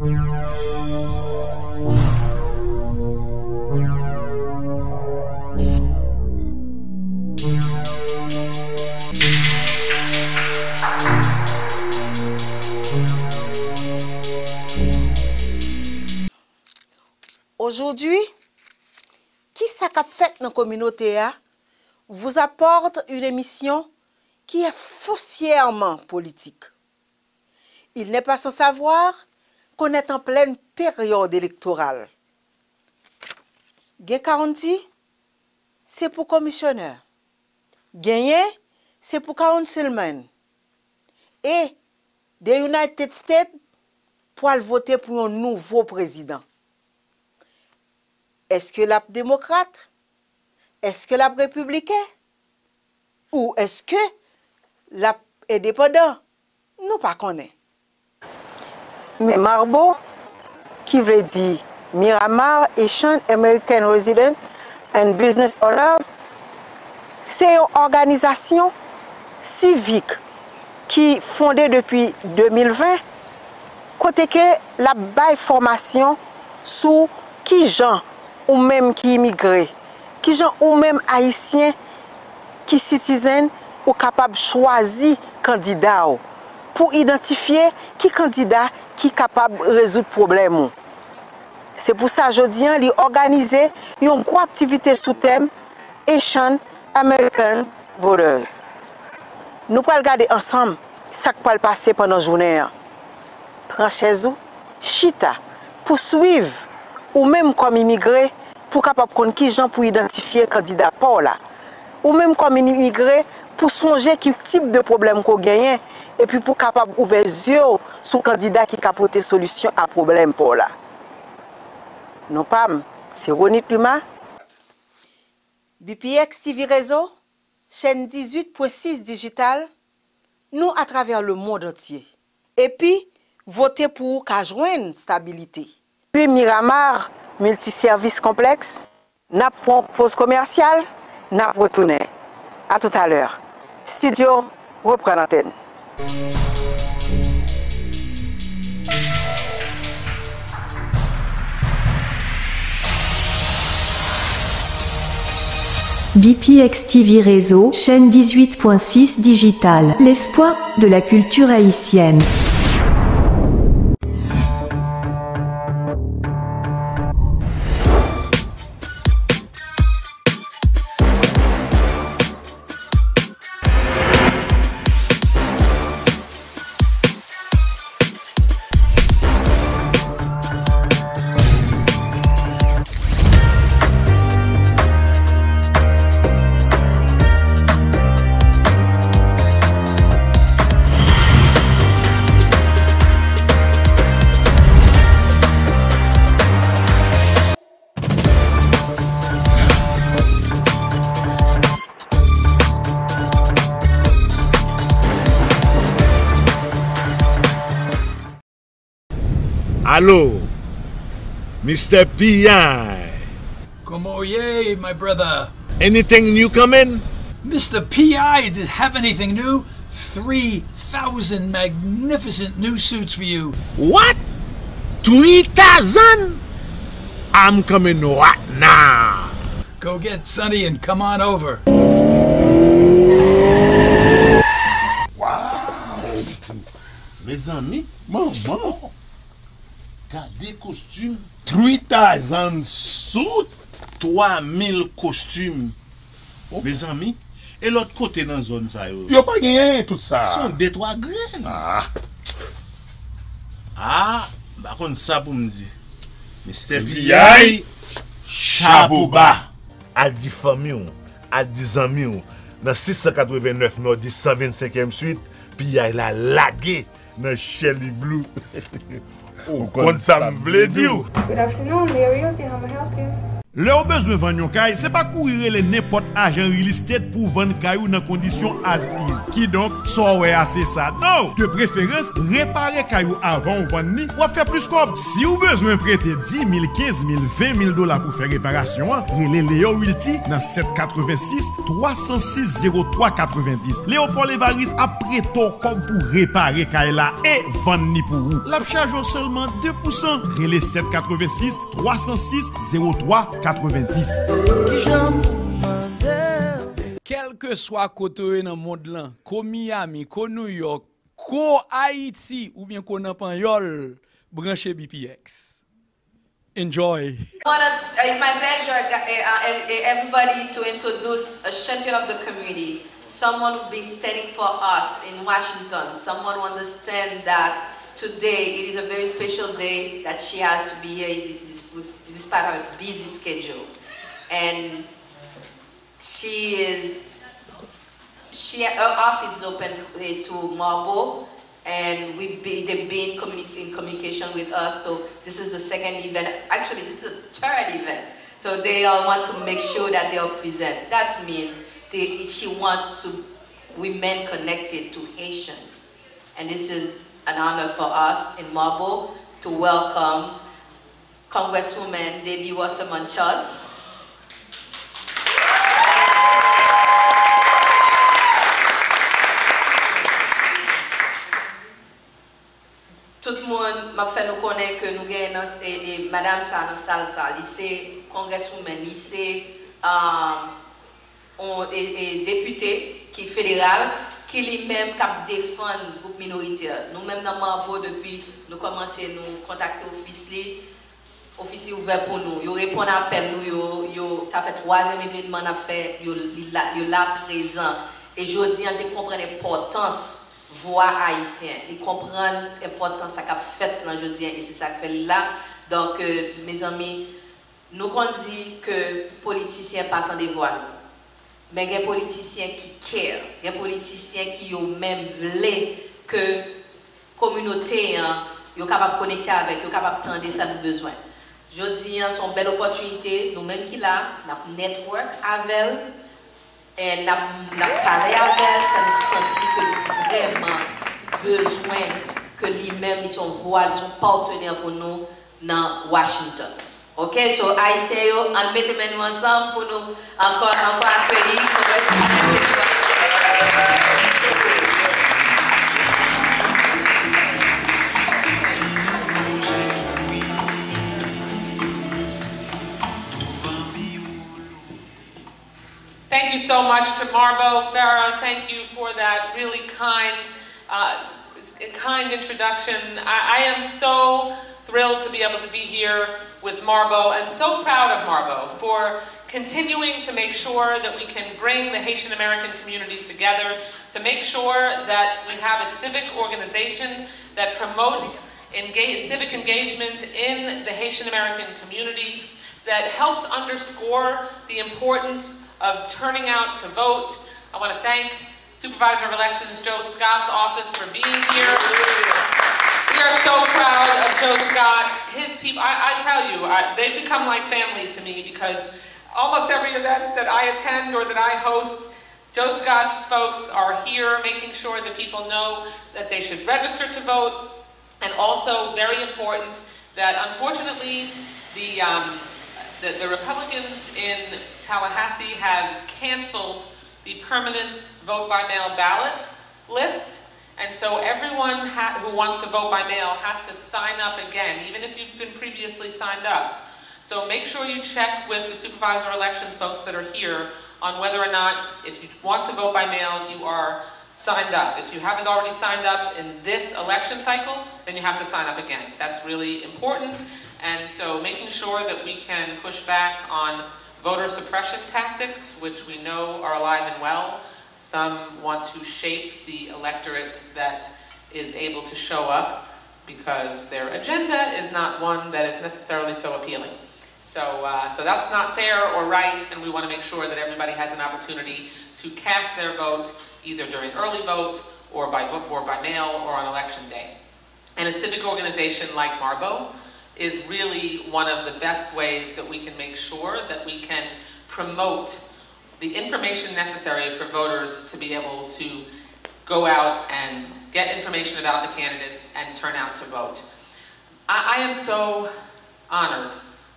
Aujourd'hui, qui ça qu'a fait dans la communauté vous apporte une émission qui est foncièrement politique. Il n'est pas sans savoir qu'on est en pleine période électorale. Garanti, c'est pour commissionnaire. Gagné, c'est pour councilman. Et des United States pour voter pour un nouveau président. Est-ce que la démocrate? Est-ce que la républicain? Ou est-ce que la indépendant? Nous pas connaissons. Mais MHARBO, qui veut dire Miramar, Haitian-American Resident and Business Owners, c'est une organisation civique qui est fondée depuis 2020, côté que la baille formation sous qui gens ou même qui immigrés, qui gens ou même haïtiens qui citoyens ou capable de choisir candidat pour identifier qui candidat qui est capable de résoudre le problème. C'est pour ça aujourd'hui il organiser une grosse activité sous thème Haitian-American Voters. Nous allons regarder ensemble ce qui va passer pendant la journée. Tranchez-vous, chita, pour suivre ou même comme immigré pour capable connaître qui gens pour identifier candidat pour là. Ou même comme immigré pour songer quel type de problème qu'on gagne et puis pour capable ouvrir les yeux sur le candidat qui capote solution à problème pour là. Non pas, c'est Ronit Luma. BPX TV Réseau, chaîne 18.6 digital, nous à travers le monde entier. Et puis, votez pour qu'à joindre stabilité. Puis Miramar, multiservice complexe, n'a pas pause commerciale, n'a pas retourné. À tout à l'heure. Studio, reprend l'antenne. BPX TV Réseau, chaîne 18.6 digital, l'espoir de la culture haïtienne. Hello, Mr. P.I. Como ye, my brother? Anything new coming? Mr. P.I. did have anything new? 3,000 magnificent new suits for you. What? 3,000? I'm coming right now. Go get Sonny and come on over. Wow. Mes amis, maman. Des costumes. 3,000 suits. 3,000 costumes. Oh. Mes amis. Et l'autre côté dans la zone, ça y est. Il n'y a pas gagné tout ça. Sont des trois graines. Par contre, ça pour me dire. Mr. P.I. Chabouba. A 10 familles, a 10 amis. Dans 689 Nord 125e suite, P.I. l'a lagué dans Shelly Blue. Oh, comme ça me voulait dire. Good afternoon, Mayor Realty. How may I help you? Le ou besoin vendre yon kay, c'est pas courir les n'importe agent real estate pour vendre kay ou dans condition as is. Qui donc so ouais assez ça. Non, de préférence réparer kay ou avant ou vendre ni ou faire plus comme. Si ou besoin prêter 10 000, 15 000, 20 000 dollars pour faire réparation, relais Léo Wilty dans 786 306 03 90. Léopold Evaris après tout comme pour réparer kay là et vendre ni pour vous. La charge seulement 2%. Relais 786 306 03 90. Quel que soit côté dans le monde là, ko Miami, ko New York, ko Haïti ou bien ko nan Panyol, branchez BPX. Enjoy. It's my pleasure, everybody, to introduce a champion of the community, someone who's been standing for us in Washington, someone who understands that today it is a very special day that she has to be here despite her busy schedule. And her office is open to MHARBO, and they've been in communication with us. So this is the second event. Actually, this is the third event. So they all want to make sure that they are present. That means she wants to women connected to Haitians, and this is an honor for us in MHARBO to welcome Congresswoman Debbie Wasserman-Chos. Tout le monde m'a fait nous connaître que nous gagnons Madame sa dans salle ça, lycée Congresswoman, lycée député qui est fédéral, qui lui-même cap défendre le groupe minoritaire. Nous-mêmes dans MHARBO depuis nous commençons à nous contacter office ouvert pour nous. Ils répondent à l'appel nous, ça fait 3e événement qu'on a fait, ils là présent. Et je dis on comprend l'importance voix haïtien, ils comprennent l'importance ça qu'a fait dans jeudi et c'est ça que fait là. Donc mes amis, nous on dit que politiciens pas tant des voix. Mais il y a des politiciens qui care, il y a des politiciens qui ont même voulu que la communauté soit capable de connecter avec, soit capable d'entendre ça nous besoin. Je dis, c'est une belle opportunité, nous-mêmes qui là, nous network avec elle, et nous parlé avec elle, pour nous sentir que nous avons vraiment besoin que lui-même, son voix, son partenaire pour nous dans Washington. Ok, so Haïtiens, on met les mains ensemble pour nous encore accueillir. Thank you so much to MHARBO. Farah, thank you for that really kind introduction. I am so thrilled to be able to be here with MHARBO and so proud of MHARBO for continuing to make sure that we can bring the Haitian-American community together, to make sure that we have a civic organization that promotes civic engagement in the Haitian-American community, that helps underscore the importance of turning out to vote. I want to thank Supervisor of Elections Joe Scott's office for being here. We are so proud of Joe Scott. His people, I tell you, they've become like family to me because almost every event that I attend or that I host, Joe Scott's folks are here making sure that people know that they should register to vote, and also very important that unfortunately the Republicans in Tallahassee have canceled the permanent vote-by-mail ballot list. And so everyone who wants to vote by mail has to sign up again, even if you've been previously signed up. So make sure you check with the supervisor elections folks that are here on whether or not, if you want to vote by mail, you are signed up. If you haven't already signed up in this election cycle, then you have to sign up again. That's really important. And so making sure that we can push back on voter suppression tactics, which we know are alive and well. Some want to shape the electorate that is able to show up because their agenda is not one that is necessarily so appealing. So that's not fair or right, and we want to make sure that everybody has an opportunity to cast their vote either during early vote or by mail or on election day. And a civic organization like MHARBO is really one of the best ways that we can make sure that we can promote the information necessary for voters to be able to go out and get information about the candidates and turn out to vote. I am so honored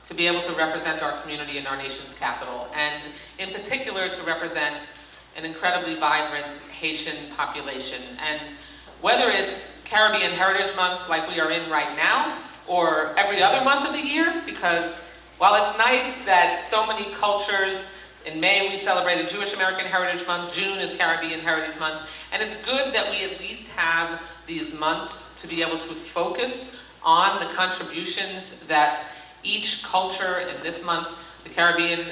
to be able to represent our community in our nation's capital, and in particular to represent an incredibly vibrant Haitian population. And whether it's Caribbean Heritage Month like we are in right now, or every other month of the year, because while it's nice that so many cultures, in May we celebrated Jewish American Heritage Month, June is Caribbean Heritage Month, and it's good that we at least have these months to be able to focus on the contributions that each culture in this month, the Caribbean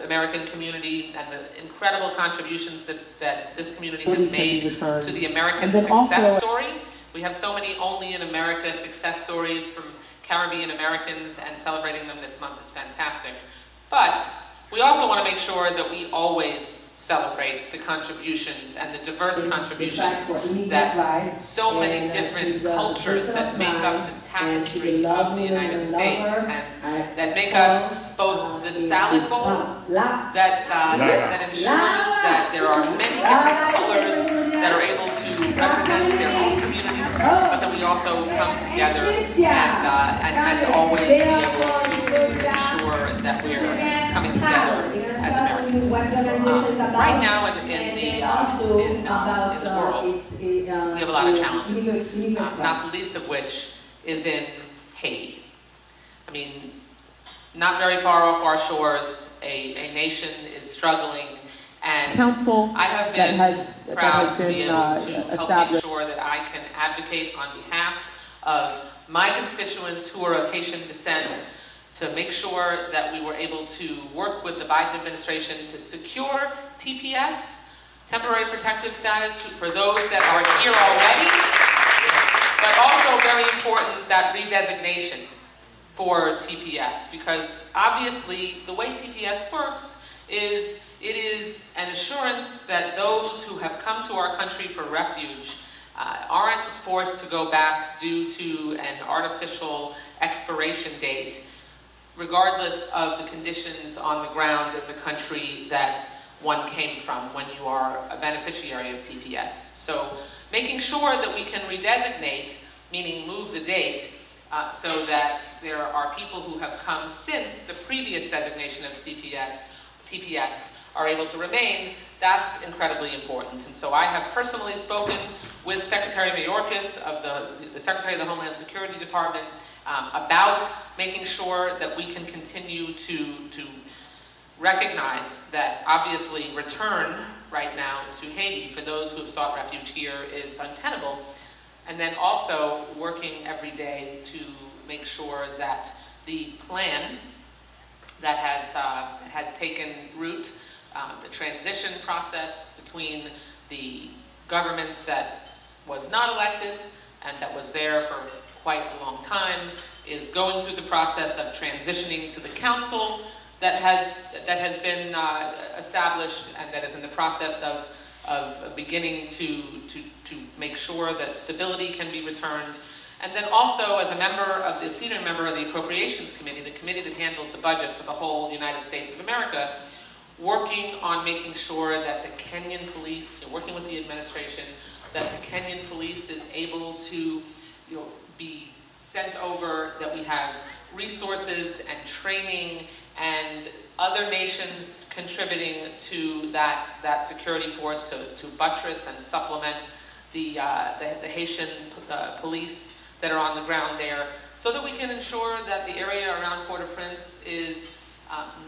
American community, and the incredible contributions that this community has made to the American success story. We have so many only in America success stories from Caribbean Americans, and celebrating them this month is fantastic. But we also want to make sure that we always celebrate the contributions and the diverse contributions that so many different cultures that make up the tapestry of the United States, and that make us both the salad bowl that ensures that there are many different colors that are able to represent their own communities, but that we also come together and always be able to ensure that we're coming together as Americans. Right now in the world, we have a lot of challenges, not the least of which is in Haiti. I mean, not very far off our shores, a nation is struggling, and I have been proud to be able to help make sure that I can advocate on behalf of my constituents who are of Haitian descent, to make sure that we were able to work with the Biden administration to secure TPS, temporary protective status, for those that are here already, but also very important, that redesignation for TPS, because obviously the way TPS works is it is an assurance that those who have come to our country for refuge aren't forced to go back due to an artificial expiration date, regardless of the conditions on the ground in the country that one came from when you are a beneficiary of TPS. So making sure that we can redesignate, meaning move the date, so that there are people who have come since the previous designation of TPS are able to remain, that's incredibly important. And so I have personally spoken with Secretary Mayorkas of the Secretary of the Homeland Security Department about making sure that we can continue to recognize that obviously return right now to Haiti for those who have sought refuge here is untenable, and then also working every day to make sure that the plan that has taken root, the transition process between the government that was not elected and that was there for quite a long time, is going through the process of transitioning to the council that has been established, and that is in the process of beginning to make sure that stability can be returned. And then also, as a senior member of the Appropriations Committee, the committee that handles the budget for the whole United States of America, working on making sure that the Kenyan police, working with the administration, that the Kenyan police is able to be sent over, that we have resources and training and other nations contributing to that security force to buttress and supplement the Haitian police that are on the ground there, so that we can ensure that the area around Port-au-Prince is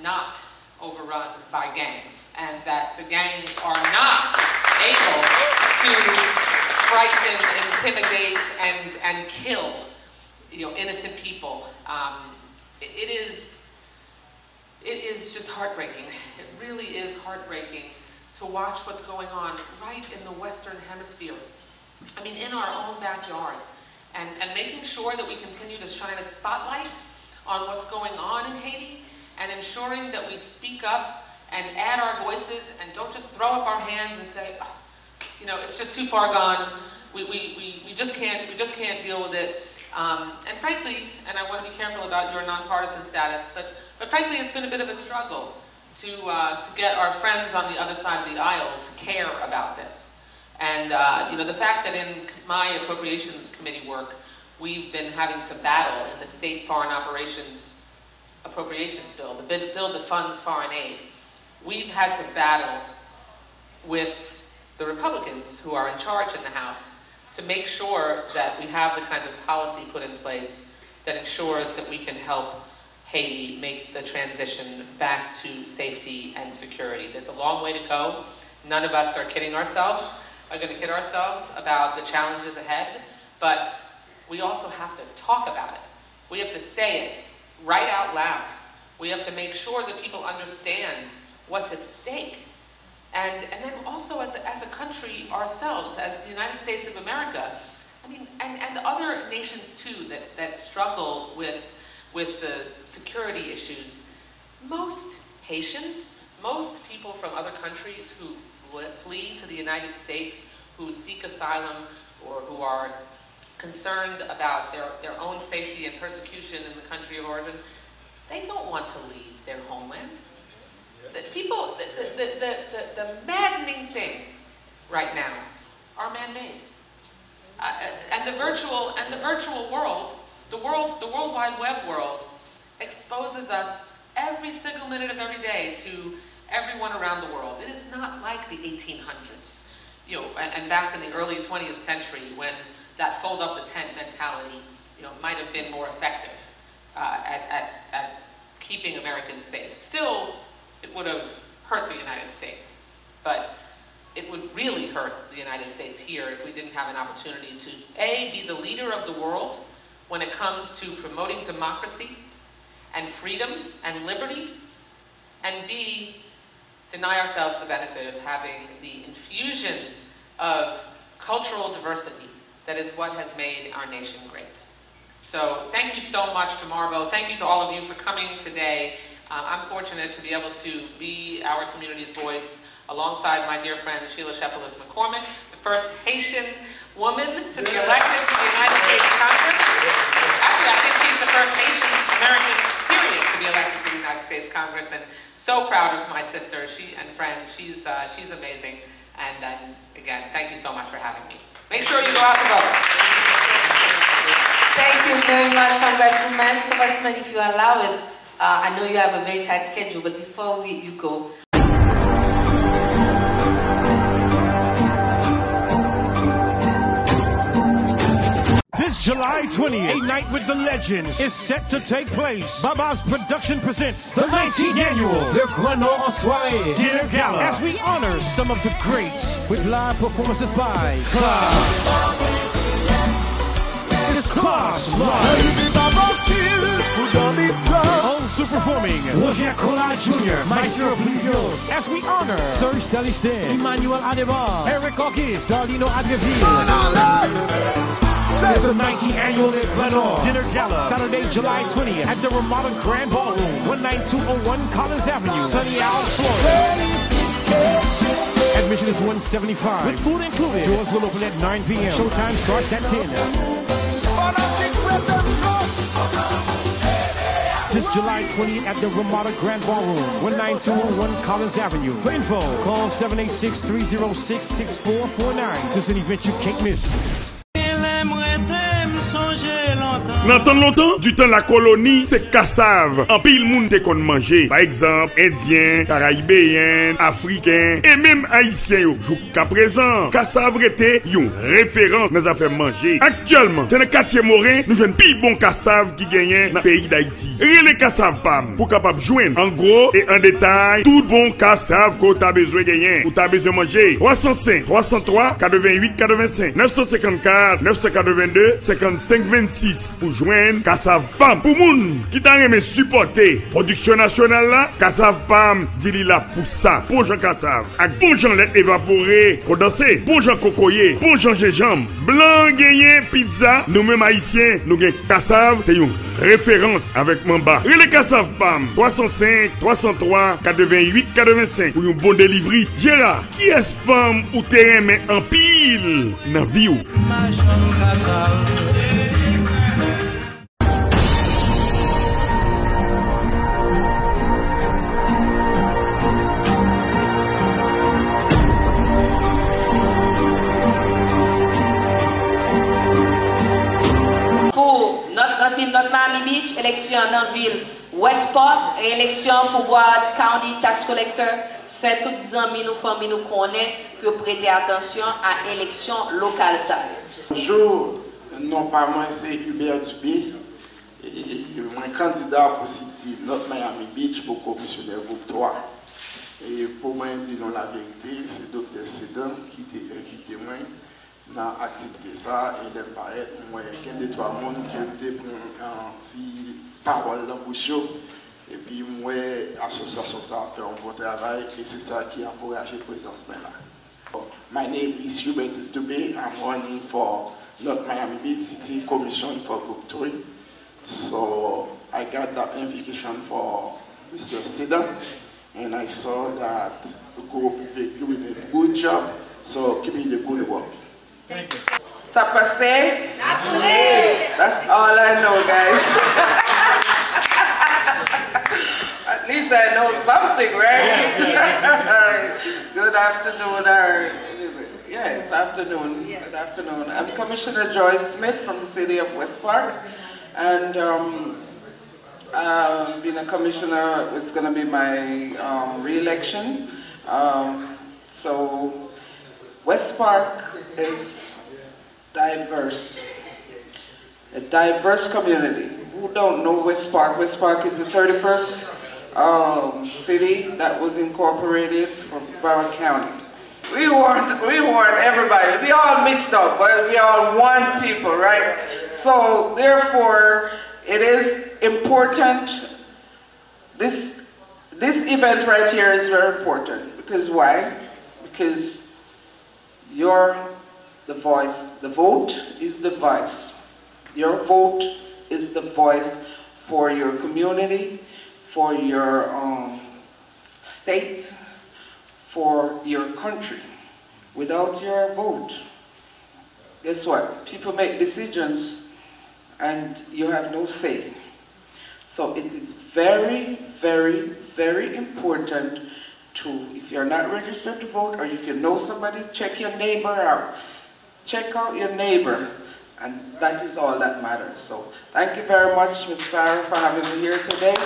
not overrun by gangs, and that the gangs are not able to frighten, intimidate, and kill innocent people. It is just heartbreaking. It really is heartbreaking to watch what's going on right in the Western Hemisphere. I mean, in our own backyard. And making sure that we continue to shine a spotlight on what's going on in Haiti, and ensuring that we speak up and add our voices and don't just throw up our hands and say, oh, it's just too far gone. We just can't deal with it. And frankly, and I want to be careful about your nonpartisan status, but frankly, it's been a bit of a struggle to get our friends on the other side of the aisle to care about this. And you know, the fact that in my Appropriations Committee work, we've been having to battle in the State Foreign Operations Appropriations Bill, the bill that funds foreign aid, we've had to battle with the Republicans who are in charge in the House to make sure that we have the kind of policy put in place that ensures that we can help Haiti make the transition back to safety and security. There's a long way to go. None of us are kidding ourselves, are going to kid ourselves about the challenges ahead, but we also have to talk about it. We have to say it right out loud. We have to make sure that people understand what's at stake. And then also as a country ourselves, as the United States of America, I mean, and other nations too that struggle with the security issues. Most Haitians, most people from other countries who flee to the United States, who seek asylum or who are concerned about their own safety and persecution in the country of origin, they don't want to leave their homeland. The maddening thing right now are man-made, and the virtual world, the World Wide Web world, exposes us every single minute of every day to everyone around the world. It is not like the 1800s, you know, and back in the early 20th century when that fold up the tent mentality, you know, might have been more effective at keeping Americans safe. Still, it would have hurt the United States, but it would really hurt the United States here if we didn't have an opportunity to, A, be the leader of the world when it comes to promoting democracy and freedom and liberty, and B, deny ourselves the benefit of having the infusion of cultural diversity that is what has made our nation great. So thank you so much to MHARBO. Thank you to all of you for coming today. I'm fortunate to be able to be our community's voice alongside my dear friend Sheila Shephelis McCormick, the first Haitian woman to be elected to the United States Congress. Actually, I think she's the first Haitian-American, period, to be elected to the United States Congress, and so proud of my sister and friend. She's amazing. And again, thank you so much for having me. Make sure you go out to vote. Thank you very much, Congresswoman. Congressman, if you allow it, I know you have a very tight schedule, but before you go, this July 20th, a night with the legends is set to take place. Baba's production presents the 19th annual Le Grand Nord en Soirée Dinner Gala, as we honor some of the greats with live performances by Class. It's Class Live. Also performing Roger Collard Jr., Maestro Oblivios, as we honor Serge Stalisten, Emmanuel Adebar, Eric August, Darlino Adreville. It's the 19th annual Le Grand Nord Dinner Gala, Saturday, July 20th at the Ramada Grand Ballroom, 19201 Collins Avenue, Sunny Isles, Florida. Admission is $175, with food included. Doors will open at 9 p.m. Showtime starts at 10. This July 20th at the Ramada Grand Ballroom, 19201 Collins Avenue. For info, call 786-306-6449. This is an event you can't miss. Dans tant longtemps, du temps la colonie, c'est cassave. En pile monde te kon manger. Par exemple, indien, caraïbéen, africain et même haïtien. Jusqu'à présent, cassave était une référence dans les affaires manger. Actuellement, c'est dans le quartier Morin, nous avons plus bon cassave qui gagne dans le pays d'Haïti. Rien les cassave pam pour capable joindre en gros et en détail tout bon cassave que tu as besoin de gagner ou tu as besoin de manger. 305, 303, 88, 85, 954, 982, 55, 26. Pour joindre Kassav Pam. Pour moun qui t'a aimé supporter production nationale là, Kassav Pam dit là pour ça. Bon Jean Kassav. Avec bon Jean lait évaporé, condensé, bon Jean cocoyer, bon Jean gingembre, blanc gagné pizza. Nous-mêmes haïtiens, nous gagnons Kassav, c'est une référence avec Mamba. Relais Kassav Pam 305 303 88 85 pour une bonne délivrerie. Gérard, qui est femme ou terrain mais en pile dans vie ou? réélection dans la ville West Park, réélection pour boire County Tax Collector, fait toutes les amis, nous familles, nous connaissons, pour prêter attention à l'élection locale. Bonjour, non pas moi, c'est Hubert Dubé. Et moi candidat pour City North Miami Beach pour commissionnaire groupe 3. Et pour moi dire non la vérité, c'est Dr. Sedan qui t'a invité moi dans l'activité ça et de paraître moi il y a deux trois monde qui ont été pour un petit parole dans bouche et puis moi association ça fait un bon travail et c'est ça qui a encouragé la présence là. My name is Hubert Dubé. I'm running for North Miami Beach City Commission for Group 3. So I got that invitation for Mr. Sedan, and I saw that the group is doing a good job. So keep it the good work. Thank you. Ça passe? That's all I know, guys. At least I know something, right? Yeah. Good afternoon, or yeah, it's afternoon. Yeah. Good afternoon. I'm Commissioner Joyce Smith from the city of West Park. And being a commissioner is going to be my re-election. So West Park is diverse, a diverse community. Who don't know West Park? West Park is the 31st city that was incorporated from Broward County. We weren't everybody. We all mixed up, but we all one people, right? So therefore, it is important. This event right here is very important. Because why? Because you're the voice. The vote is the voice. Your vote is the voice for your community, for your state, for your country. Without your vote, guess what? People make decisions and you have no say. So it is very, very, very important to, if you're not registered to vote or if you know somebody, check your neighbor out. Check out your neighbor, and that is all that matters. So thank you very much, Ms. Farah, for having me here today.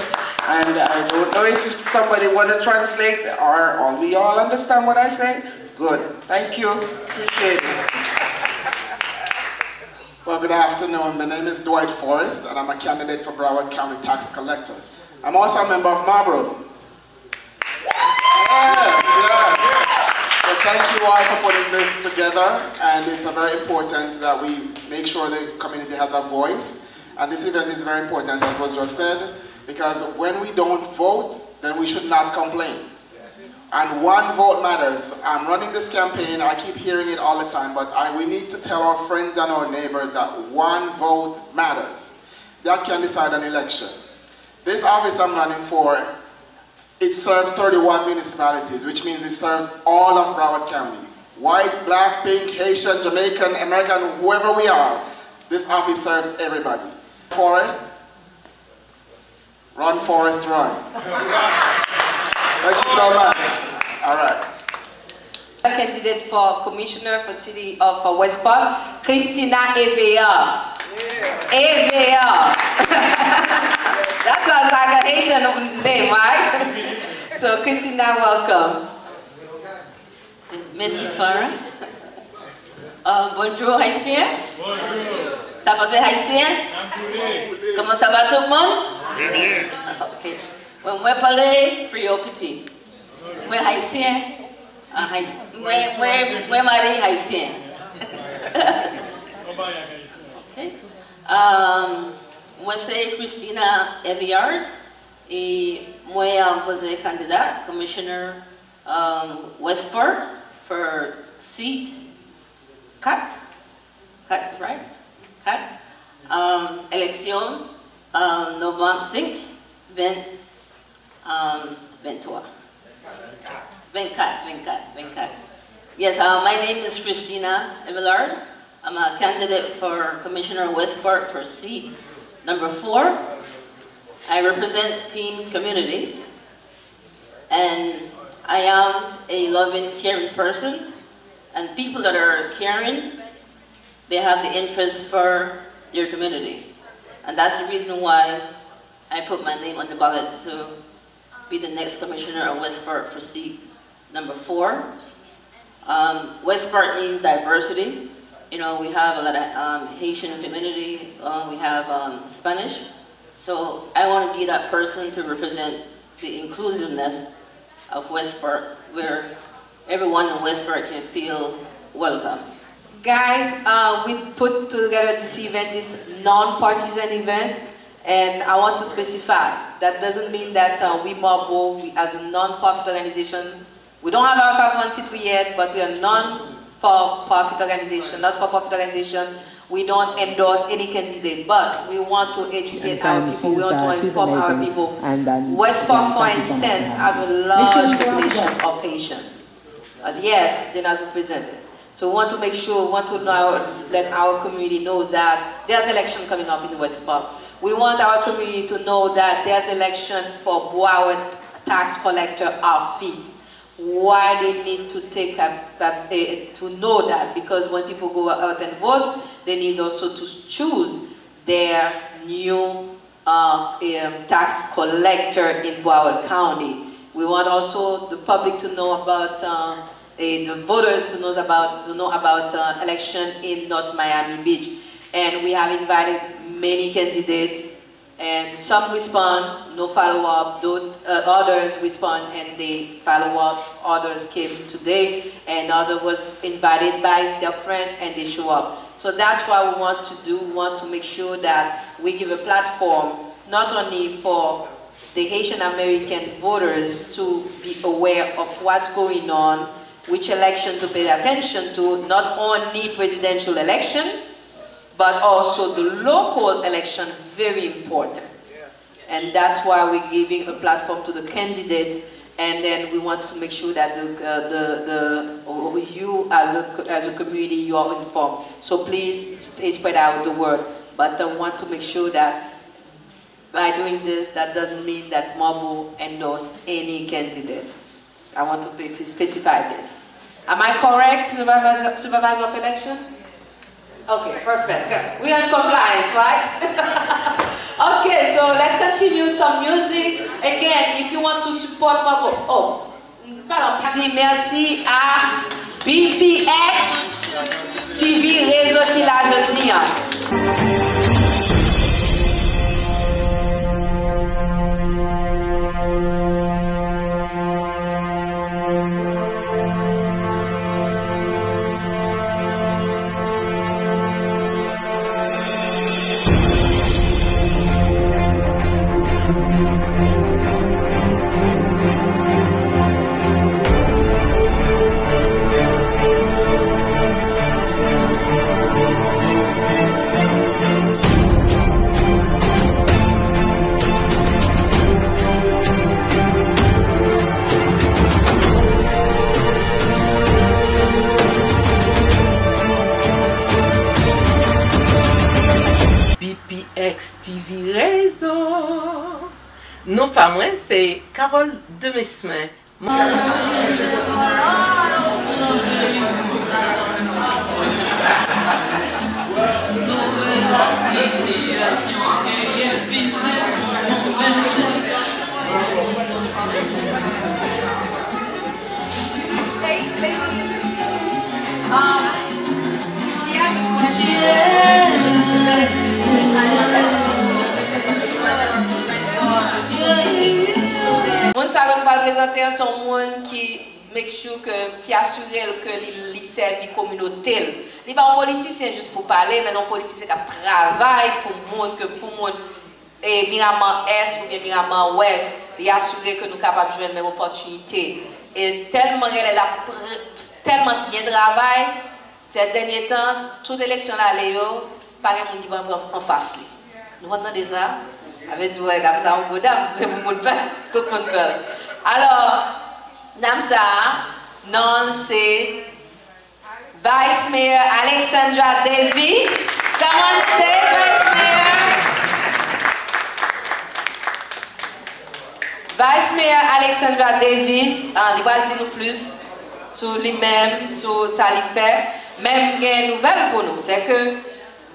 And I don't know if somebody want to translate or we all understand what I say. Good. Thank you. Appreciate it. Well, good afternoon. My name is Dwight Forrest, and I'm a candidate for Broward County Tax Collector. I'm also a member of MHARBO. Yes. So thank you all for putting this together, and it's very important that we make sure the community has a voice. And this event is very important, as was just said, because when we don't vote, then we should not complain. And one vote matters. I'm running this campaign, I keep hearing it all the time, but we need to tell our friends and our neighbors that one vote matters. That can decide an election. This office I'm running for, it serves 31 municipalities, which means it serves all of Broward County. White, black, pink, Haitian, Jamaican, American, whoever we are, this office serves everybody. Forrest, run, Forrest, run. Thank you so much. All right. Candidate for commissioner for city of West Park, Christina EVA. EVA. That sounds like a Haitian name, right? So Christina, welcome. Merci Farah. Bonjour Haïtien. Bonjour. Ça passe Haïtien? Comment ça va tout le monde? Très bien. Ok. Moi parler créole petit. Moi Haïtien. Moi mari Haïtien. Ok. Moi c'est Christina Eviard et moi posé candidat commissioner West Park for seat 4, right? 4. Élection novembre 5, 23. 24. Yes, my name is Christina Evillard. I'm a candidate for Commissioner West Park for seat number 4. I represent Teen Community, and I am a loving, caring person, and people that are caring, they have the interest for their community. And that's the reason why put my name on the ballot to be the next commissioner of Westport for seat number 4. Westport needs diversity. You know, we have a lot of Haitian community, we have Spanish. So I want to be that person to represent the inclusiveness of Westport, where everyone in Westport can feel welcome. Guys, we put together this event, this non-partisan event, and I want to specify, that doesn't mean that we MHARBO, as a non-profit organization, we don't have our 501c3 yet, but we are non-for-profit organization, not-for-profit organization. We don't endorse any candidate, but we want to educate our people, we want to inform our people. Westport, for instance, have a large population of Haitians, but yet they're not represented. So we want to make sure, we want to let our community know that there's election coming up in Westport. We want our community to know that there's election for Broward tax collector office. Why they need to take to know that, because when people go out and vote, they need also to choose their new tax collector in Broward County. We want also the public to know about the voters to know about election in North Miami Beach, and we have invited many candidates. And some respond, no follow-up, others respond and they follow up, others came today, and others was invited by their friends and they show up. So that's what we want to do. We want to make sure that we give a platform, not only for the Haitian-American voters to be aware of what's going on, which election to pay attention to, not only presidential election, but also the local election, very important. And that's why we're giving a platform to the candidates, and then we want to make sure that you as a community, you are informed. So please spread out the word. But I want to make sure that by doing this, that doesn't mean that MHARBO endorse any candidate. I want to specify this. Am I correct, Supervisor of Election? Okay, perfect. We are in compliance, right? Okay, so let's continue with some music. Again, if you want to support MHARBO, merci à BPX TV Réseau qui l'a jeudi. BPX TV Réseau. Non pas moi, c'est Carole de Mesmin. Moun sa qu'on va présenter son monde qui make sure qui assure que il serve la communauté. Il pas un politicien juste pour parler, mais non politicien qui travaille pour monde et Miramar Est ou bien Miramar Ouest, il assure que nous capables de jouer la même opportunité. Et tellement elle a tellement bien travail ces derniers temps, toute élection là Léo, pas un monde qui va en face. Nous entendez ça? Avec du ouais, dame ça, on go dame, tout le monde peut. Alors, dame ça, non, c'est Vice Mayor Alexandra Davis. Come on stage, Vice Mayor. Vice Mayor Alexandra Davis, il va dire nous plus sur lui-même, sur ça lui fait. Même une nouvelle pour nous, c'est que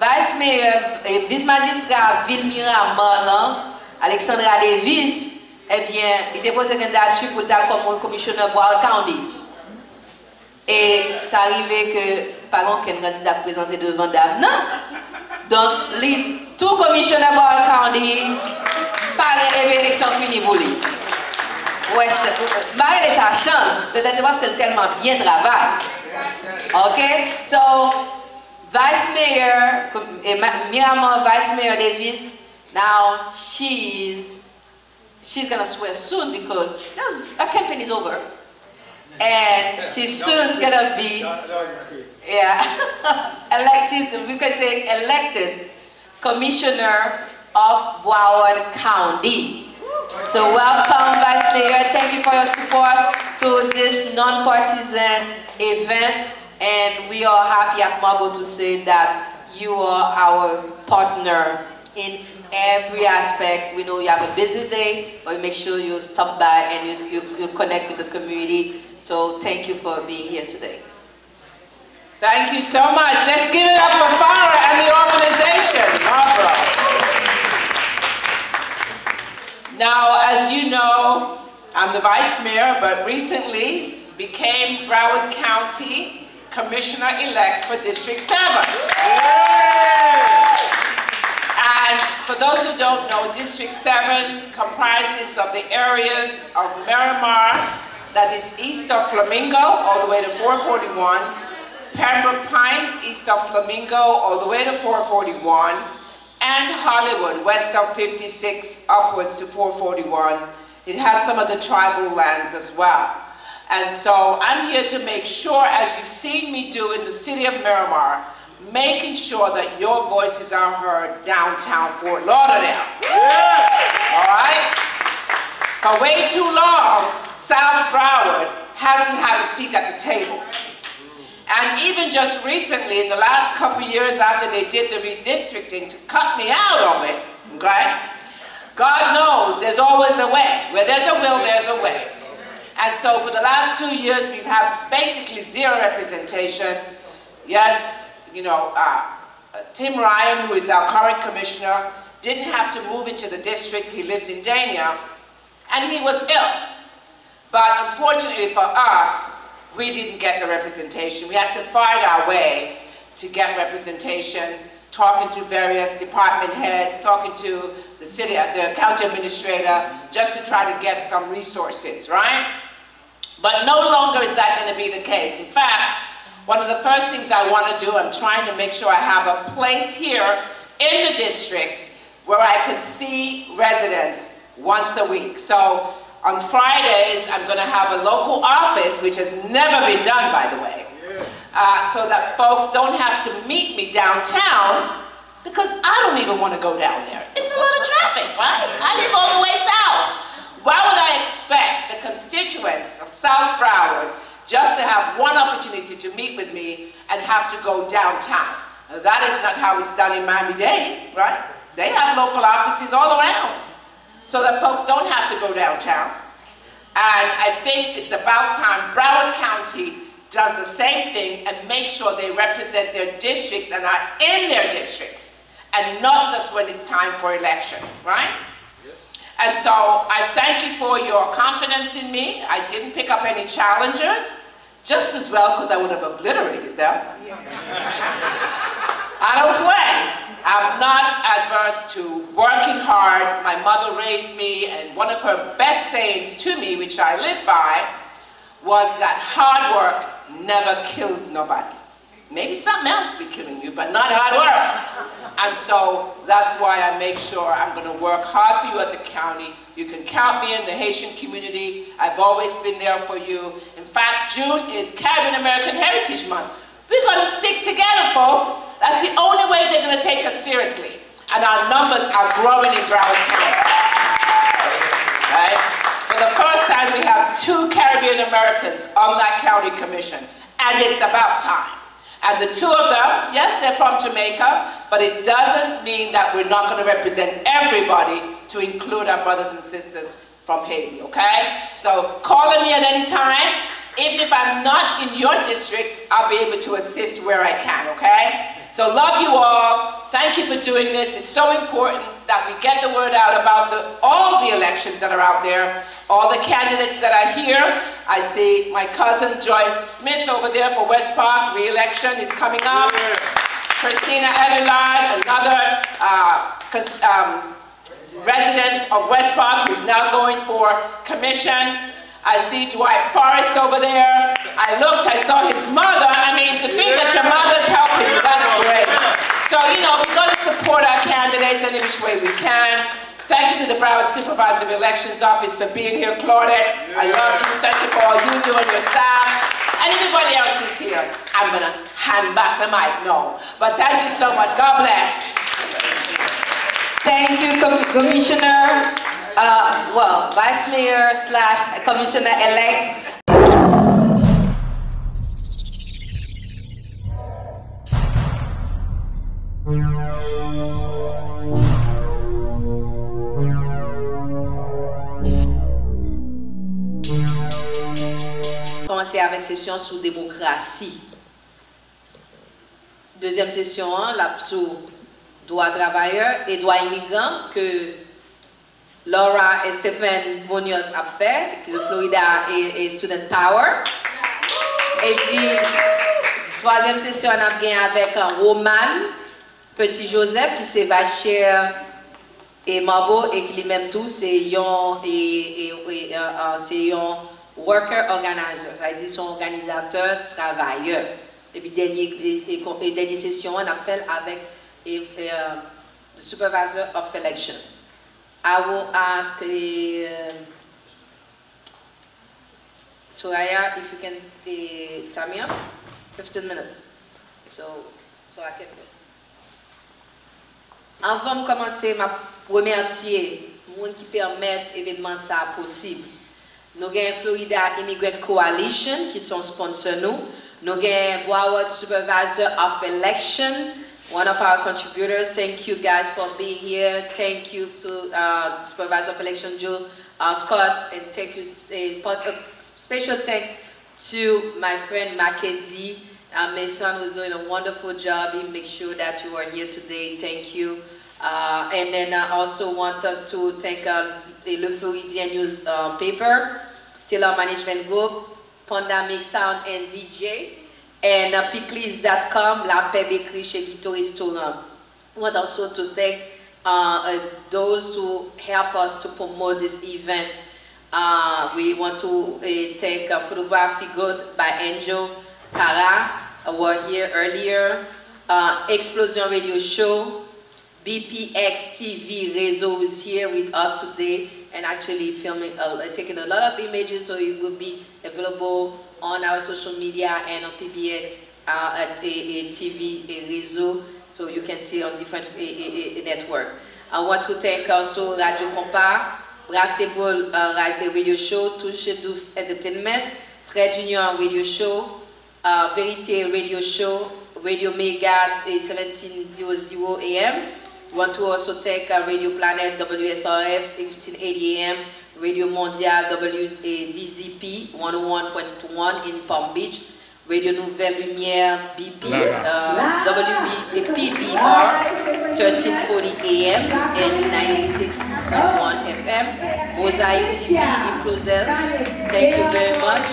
Vice Mayor et vice-magistrat Ville Miramar, Alexandra Davis, eh bien, il déposé une candidature pour le comme commissionnaire Broward County. Et ça arrivait que, par contre, qu'un candidat présenté devant Dave, non? Donc, tout commissionnaire Broward County, par l'élection finie pour lui. Ouais, Marie a sa chance, peut-être parce qu'elle tellement bien travaille. Okay, so Vice Mayor, Miramar Vice Mayor Davis, now she's gonna swear soon because her campaign is over. And she's soon gonna be, we could say elected Commissioner of Broward County. So welcome, Vice Mayor. Thank you for your support to this non-partisan event. And we are happy at MHARBO to say that you are our partner in every aspect. We know you have a busy day, but we make sure you stop by and you connect with the community. So thank you for being here today. Thank you so much. Let's give it up for Farah and the organization, MHARBO. Now, as you know, I'm the Vice Mayor, but recently became Broward County Commissioner-elect for District 7. And for those who don't know, District 7 comprises of the areas of Miramar, that is east of Flamingo, all the way to 441, Pembroke Pines, east of Flamingo, all the way to 441, and Hollywood, west of 56, upwards to 441. It has some of the tribal lands as well. And so I'm here to make sure, as you've seen me do in the city of Miramar, making sure that your voices are heard downtown Fort Lauderdale. Yeah. All right? For way too long, South Broward hasn't had a seat at the table. And even just recently, in the last couple of years after they did the redistricting to cut me out of it, okay? God knows there's always a way. Where there's a will, there's a way. And so for the last 2 years, we've had basically zero representation. Yes, you know, Tim Ryan, who is our current commissioner, didn't have to move into the district. He lives in Dania, and he was ill. But unfortunately for us, we didn't get the representation. We had to fight our way to get representation, talking to various department heads, talking to the county administrator, just to try to get some resources, right? But no longer is that going to be the case. In fact, one of the first things I want to do, I'm trying to make sure I have a place here in the district where I can see residents once a week. So on Fridays, I'm going to have a local office, which has never been done, by the way, so that folks don't have to meet me downtown, because I don't even want to go down there. It's a lot of traffic, right? I live all the way south. Why would I expect the constituents of South Broward just to have one opportunity to meet with me and have to go downtown? Now, that is not how it's done in Miami-Dade, right? They have local offices all around, so that folks don't have to go downtown. And I think it's about time Broward County does the same thing and make sure they represent their districts and are in their districts, and not just when it's time for election, right? And so I thank you for your confidence in me. I didn't pick up any challengers, just as well, because I would have obliterated them. I don't play. I'm not adverse to working hard. My mother raised me, and one of her best sayings to me, which I live by, was that hard work never killed nobody. Maybe something else be killing you, but not hard work. And so that's why I make sure I'm going to work hard for you at the county. You can count me in the Haitian community. I've always been there for you. In fact, June is Haitian-American Heritage Month. We're going to stick together, folks. That's the only way they're going to take us seriously. And our numbers are growing in Broward County. Right? For the first time, we have 2 Caribbean Americans on that county commission. And it's about time. And the 2 of them, yes, they're from Jamaica, but it doesn't mean that we're not going to represent everybody, to include our brothers and sisters from Haiti, okay? So call me at any time. Even if I'm not in your district, I'll be able to assist where I can, okay? So love you all. Thank you for doing this. It's so important that we get the word out about all the elections that are out there, all the candidates that are here. I see my cousin Joy Smith over there for West Park, re-election is coming up. Christina Everard, another resident of West Park who's now going for commission. I see Dwight Forrest over there. I looked, I saw his mother. I mean, to think that your mother's helping you, that's great. So, you know, we got to support our candidates any which way we can. Thank you to the Broward Supervisor of Elections Office for being here, Claudette. I love you. Thank you for all you do and your staff. And everybody else who's here. I'm going to hand back the mic, no. But thank you so much. God bless. Thank you, Commissioner, Vice Mayor / Commissioner-elect. Commencer avec session sur démocratie. Deuxième session, là, sur droits travailleurs et droits immigrants que Laura et Stephen Munoz a fait, que le Florida et Student Power. Et puis, troisième session, on a bien avec Roman Petit Joseph qui c'est Vacher et MHARBO et qui lui-même tout, c'est un worker organizer, ça veut dire son organisateur travailleur. Et puis, dernière session, on a fait avec the Supervisor of Election. I will ask Soraya if you can time me up 15 minutes. So I can. Avant de commencer, je remercier les gens qui permettent l'événement ça possible. Nous avons Florida Immigrant Coalition qui sont sponsors nous. Nous avons Broward Supervisor of Election, one of our contributors. Thank you guys for being here. Thank you to Supervisor of Election Joe Scott, and thank you. Special thanks to my friend Mackenzie. My son was doing a wonderful job. He makes sure that you are here today. Thank you. And then I also wanted to thank Le Floridien newspaper, Taylor Management Group, Pandemic Sound and DJ, and Pickles.com, La Paix Bakery chez Guito Restaurant. I want also to thank those who help us to promote this event. We want to thank Photography Good by Angel Para, who were here earlier, Explosion Radio Show, BPX TV Rezo is here with us today and actually filming, taking a lot of images, so it will be available on our social media and on PBX at a TV Rezo, so you can see on different network. I want to thank also Radio Compa, Brasseball Radio Show, Touche Douce Entertainment, Trade Junior Radio Show, Vérité Radio Show, Radio Mega 1700 AM. We want to also thank Radio Planet WSRF 1580 AM, Radio Mondial WDZP 101.1 in Palm Beach, Radio Nouvelle Lumière BP PBR 1340 AM and 96.1 FM, Mosaic TV in Clozel. Thank you very much,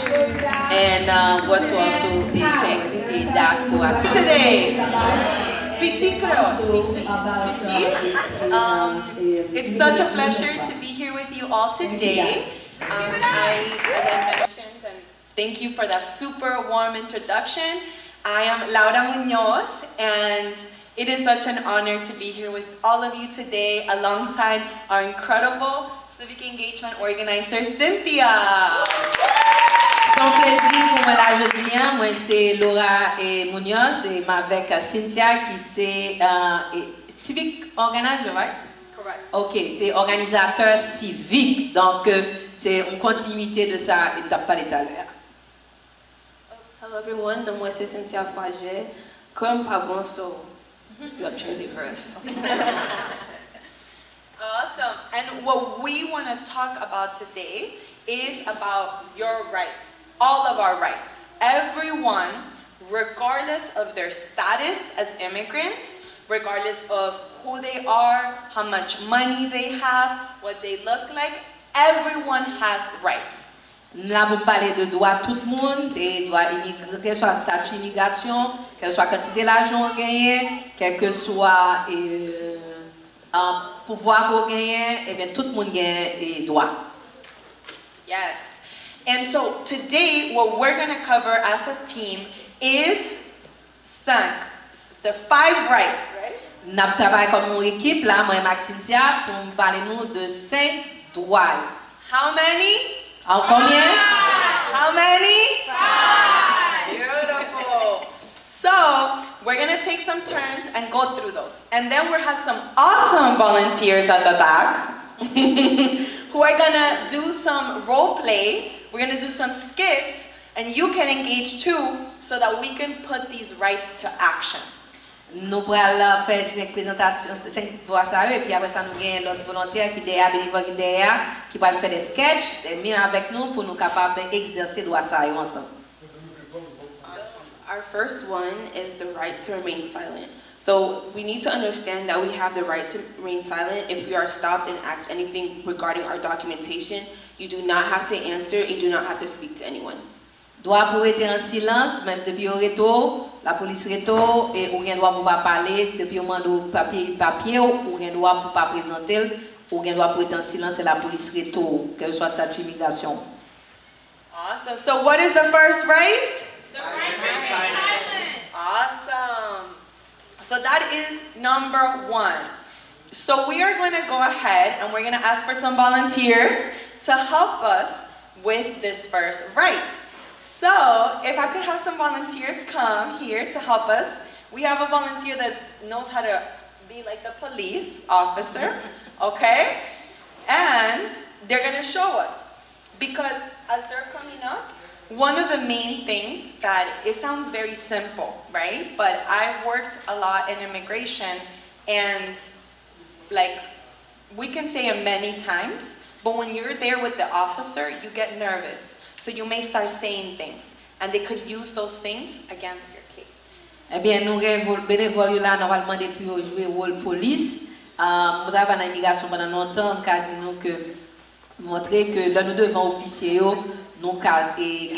and want to also thank the diaspora today. It's such a pleasure to be here with you all today. As I mentioned, and thank you for that super warm introduction. I am Laura Munoz, and it is such an honor to be here with all of you today alongside our incredible civic engagement organizer, Cynthia. C'est un plaisir pour moi là jeudi. Moi c'est Laura et Munoz et avec Cynthia qui c'est civic organizer, right? Correct. Ok, c'est organisateur civique. Donc c'est une continuité de ça. Il t'a parlé tout à l'heure. Hello everyone, moi c'est Cynthia Faget. Comme pas bon so you have translate for us. Awesome. And what we want to talk about today is about your rights. All of our rights. Everyone, regardless of their status as immigrants, regardless of who they are, how much money they have, what they look like. Everyone has rights. Là, vous parlez de droits tout le monde, des droits quel soit statut immigration, quelle soit quantité d'argent gagné, quel que soit pouvoir qu'on gagne, et bien tout le monde gagne des droits. Yes. And so today, what we're going to cover as a team is the 5 rights, right? Nous travaillons comme une équipe là, moi et Maxintia, pour nous parler de 5 droits. How many? En combien? How many? 5. Beautiful. So, we're going to take some turns and go through those. And then we'll have some awesome volunteers at the back who are going to do some role play. We're going to do some skits, and you can engage too so that we can put these rights to action. Nous allons faire 5 présentations, 5 voix ça et puis après ça nous gagnons l'autre volontaire qui derrière bénévole qui derrière qui va faire des sketchs mis avec nous pour nous capables d'exercer droit ça ensemble. Our first one is the right to remain silent. So we need to understand that we have the right to remain silent. If we are stopped and asked anything regarding our documentation, you do not have to answer, you do not have to speak to anyone. Droit pour être en silence, même depuis au retour, la police retour, et ou bien droit pour pas parler, depuis au moment papier, ou bien droit pour pas présenter, ou bien droit pour être en silence, et la police retour, quel soit statut immigration. Awesome. So what is the first right? The right to remain silent. Awesome. So that is number 1. So we are going to go ahead and we're going to ask for some volunteers to help us with this first right. So, if I could have some volunteers come here to help us. We have a volunteer that knows how to be like the police officer, okay? And they're going to show us. Because as they're coming up, one of the main things that, it sounds very simple, right? But I've worked a lot in immigration, and like, we can say it many times, but when you're there with the officer, you get nervous. So you may start saying things, and they could use those things against your case. Eh bien, nous avons bénévoles là, normalement, depuis jouer le rôle police. Nous avons une immigration pendant longtemps, nous avons dit nous que, montrer que là, nous devons officier, nous avons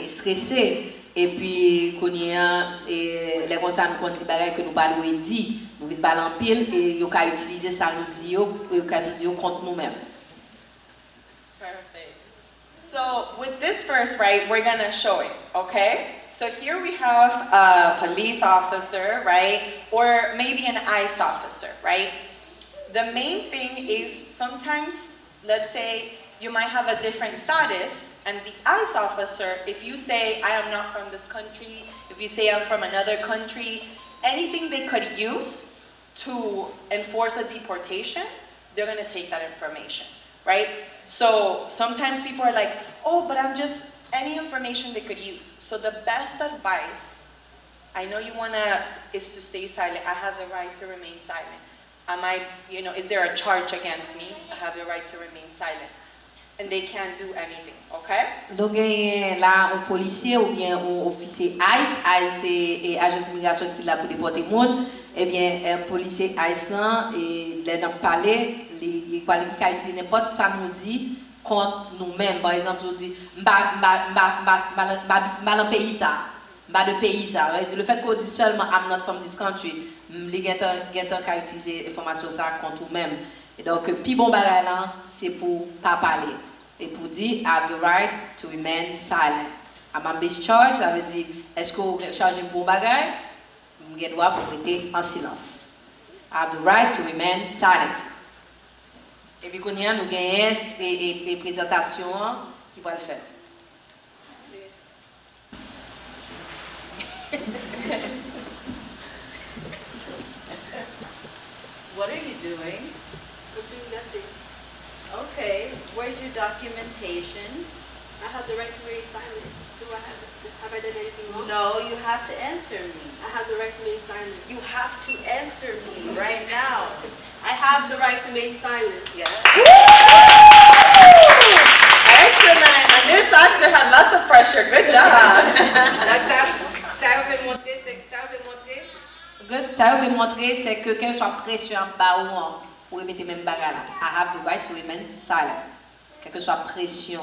stressé. Et puis, quand il y a les concernés nous dit que nous parlons dit, nous vite parler en pile, et nous avons utilisé ça, nous disons contre nous-mêmes. So with this first right, we're going to show it, okay? So here we have a police officer, right? Or maybe an ICE officer, right? The main thing is sometimes, let's say, you might have a different status, and the ICE officer, if you say, I am not from this country, if you say I'm from another country, anything they could use to enforce a deportation, they're going to take that information, right? So sometimes people are like, oh, but I'm just, any information they could use. So the best advice, I know you want to, is to stay silent. I have the right to remain silent. Am I, is there a charge against me? I have the right to remain silent. And they can't do anything, okay? Donc, là, un policier ou bien un officier ICE, c'est agence d'immigration qui est là pour déporter le monde. Eh bien, un policier ICE, et là, dans le palais, les qualités qui utilisent n'importe ça nous dit contre nous-mêmes. Par exemple, je dis, mal en pays ça, mal de pays ça. Le fait qu'on dit seulement I'm not from this country, les gens qui utilisent l'information ça contre nous-mêmes. Et donc, puis bon bagage là, c'est pour pas parler. Et pour dire, I have the right to remain silent. I'm being charged, ça veut dire, est-ce que vous chargez un bon bagage? Vous avez le droit pour rester en silence. I have the right to remain silent. Et puis, nous avons des présentations qui vont le faire. What are you doing? I'm doing nothing. Okay, where's your documentation? I have the right to remain silent. Have I done anything wrong? No, you have to answer me. I have the right to remain silent. You have to answer me right now. I have the right to remain silent. Yes. Excellent. And this actor had lots of pressure. Good job. Ça veut montrer. Good. ça veut montrer, c'est que quelle soit pression en bas ou en pour répéter même bagarre là. I have the right to remain silent. Quelle que soit pression.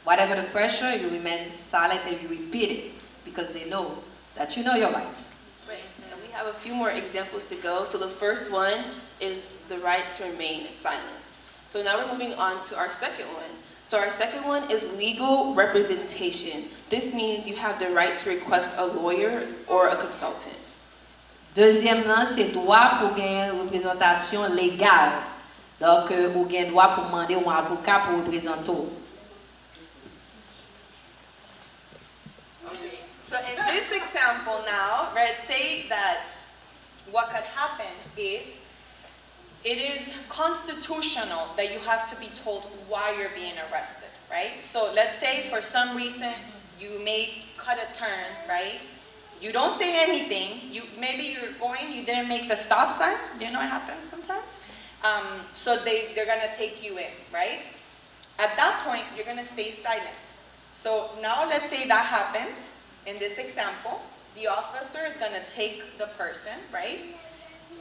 Whatever the pressure, you remain silent and you repeat it because they know that you know you're right. Right. And we have a few more examples to go. So the first one is the right to remain silent. So now we're moving on to our second one. So our second one is legal representation. This means you have the right to request a lawyer or a consultant. Deuxième là, c'est droit pour gagner une représentation légale. Donc, vous avez droit pour demander un avocat pour représenter. Okay. So in this example now, right, say that what could happen is it is constitutional that you have to be told why you're being arrested, right? So let's say for some reason you may cut a turn, right? You don't say anything. Maybe you're going, you didn't make the stop sign. You know it happens sometimes. So they're gonna take you in, right? At that point, you're gonna stay silent. So now let's say that happens in this example. The officer is gonna take the person, right?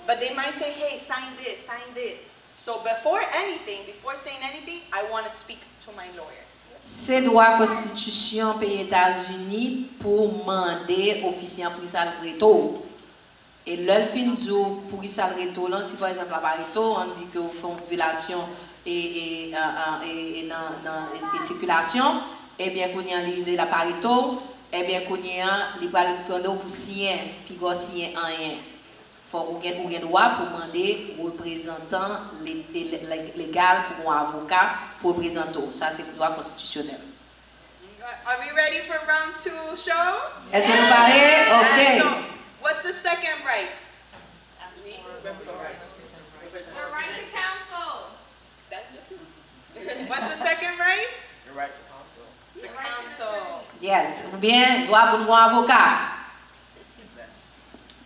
But they might say, hey, sign this, sign this. So before saying anything, I want to speak to my lawyer. C'est droit constitution pays États-Unis pour demander officier pour ça le réto. Et le fin du pour ça le réto là, si par exemple la réto on dit que vous faites violation et circulation, et bien qu'on y a l'idée la parito, et bien qu'on y a les balles pour signer, puis go signer rien. Faut ou gen droit pour demander représentant légal pour un avocat pour représenter. Ça c'est le droit constitutionnel. Are we ready for round 2 show? Est-ce que vous parlez? Okay. So, what's the second right? The right to counsel. That's good too. What's the second right? The right to counsel. To counsel. Yes, ou bien droit pour un avocat.